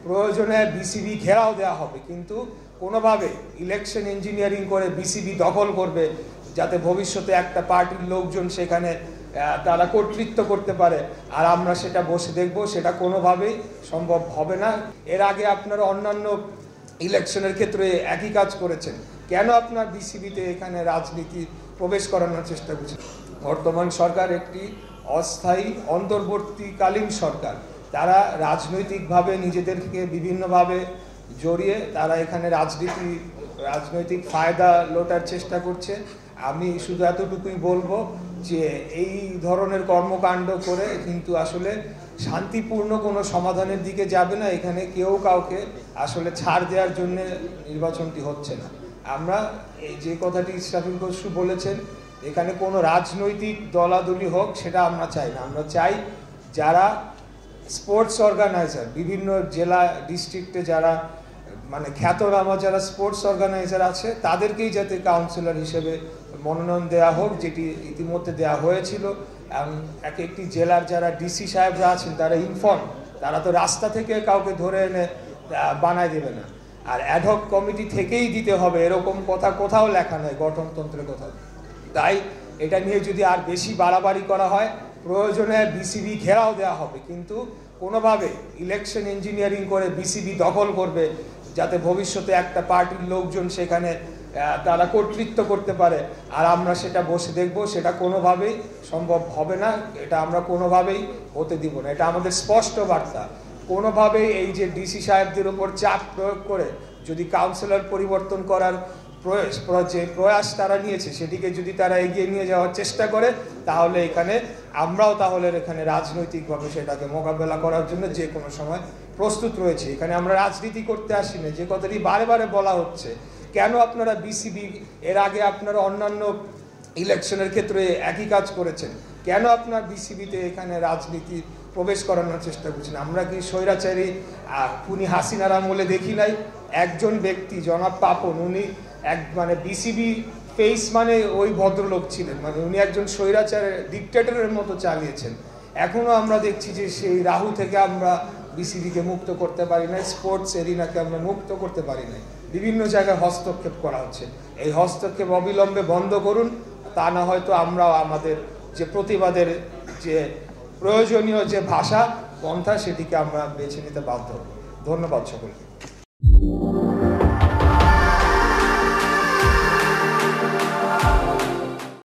প্রয়োজনে বিসিবি ঘেরাও দেওয়া হবে, কিন্তু কোনোভাবে ইলেকশন ইঞ্জিনিয়ারিং করে বিসিবি দখল করবে যাতে ভবিষ্যতে একটা পার্টির লোকজন সেখানে তারা কর্তৃত্ব করতে পারে আর আমরা সেটা বসে দেখব, সেটা কোনোভাবেই সম্ভব হবে না। এর আগে আপনারা অন্যান্য ইলেকশনের ক্ষেত্রে একই কাজ করেছেন, কেন আপনার বিসিবিতে এখানে রাজনীতি প্রবেশ করানোর চেষ্টা করছেন? বর্তমান সরকার একটি অস্থায়ী অন্তর্বর্তীকালীন সরকার, তারা রাজনৈতিকভাবে নিজেদেরকে বিভিন্নভাবে জড়িয়ে তারা এখানে রাজনৈতিক ফায়দা লোটার চেষ্টা করছে। আমি শুধু এতটুকুই বলবো যে এই ধরনের কর্মকাণ্ড করে কিন্তু আসলে শান্তিপূর্ণ কোনো সমাধানের দিকে যাবে না। এখানে কেউ কাউকে আসলে ছাড় দেওয়ার জন্য নির্বাচনটি হচ্ছে না। আমরা এই যে কথাটি ইসরাফিল খসরু বলেছেন, এখানে কোনো রাজনৈতিক দলাদলি হোক সেটা আমরা চাই না। আমরা চাই যারা স্পোর্টস অর্গানাইজার, বিভিন্ন জেলা ডিস্ট্রিক্টে যারা খ্যাতনামা যারা স্পোর্টস অর্গানাইজার আছে তাদেরকেই যাতে কাউন্সিলর হিসেবে মনোনয়ন দেওয়া হোক, যেটি ইতিমধ্যে দেওয়া হয়েছিল। এবং এক একটি জেলার যারা ডিসি সাহেবরা আছেন তারা ইনফর্ম, তারা তো রাস্তা থেকে কাউকে ধরে এনে বানায় দেবে না। আর অ্যাডহক কমিটি থেকেই দিতে হবে এরকম কথা কোথাও লেখা নয় গঠনতন্ত্রের কোথাও। তাই এটা নিয়ে যদি আর বেশি বাড়াবাড়ি করা হয়, প্রয়োজনে বিসিবি ঘেরাও দেওয়া হবে, কিন্তু কোনোভাবে ইলেকশন ইঞ্জিনিয়ারিং করে বিসিবি দখল করবে যাতে ভবিষ্যতে একটা পার্টির লোকজন সেখানে তারা কর্তৃত্ব করতে পারে আর আমরা সেটা বসে দেখব, সেটা কোনোভাবেই সম্ভব হবে না। এটা আমরা কোনোভাবেই হতে দিব না। এটা আমাদের স্পষ্ট বার্তা। কোনোভাবেই এই যে ডিসি সাহেবদের উপর চাপ প্রয়োগ করে যদি কাউন্সিলর পরিবর্তন করার প্রয়াস তারা নিয়েছে সেটিকে যদি তারা এগিয়ে নিয়ে যাওয়ার চেষ্টা করে, তাহলে আমরাও এখানে রাজনৈতিকভাবে সেটাকে মোকাবেলা করার জন্য যে কোনো সময় প্রস্তুত রয়েছে। এখানে আমরা রাজনীতি করতে আসি না। যে কথাটি বারে বারে বলা হচ্ছে, কেন আপনারা বিসিবি এর আগে আপনারা অন্যান্য ইলেকশনের ক্ষেত্রে একই কাজ করেছেন, কেন আপনার বিসিবিতে এখানে রাজনীতি প্রবেশ করানোর চেষ্টা করছেন? আমরা কি স্বৈরাচারী খুনি হাসিনার আমলে দেখি নাই? একজন ব্যক্তি জনাব পাপন, উনি বিসিবি ফেস ওই ভদ্রলোক ছিলেন, উনি একজন স্বৈরাচারের ডিকটেটরের মতো চালিয়েছেন। এখনো আমরা দেখছি যে সেই রাহু থেকে আমরা বিসিবিকে মুক্ত করতে পারি নাই, স্পোর্টস এরিনাকে আমরা মুক্ত করতে পারি নাই। বিভিন্ন জায়গায় হস্তক্ষেপ করা হচ্ছে। এই হস্তক্ষেপ অবিলম্বে বন্ধ করুন, তা না হয়তো আমরাও আমাদের যে প্রতিবাদের যে প্রয়োজনীয় যে ভাষা পন্থা সেটিকে আমরা বেছে নিতে বাধ্য হব। ধন্যবাদ সকলকে।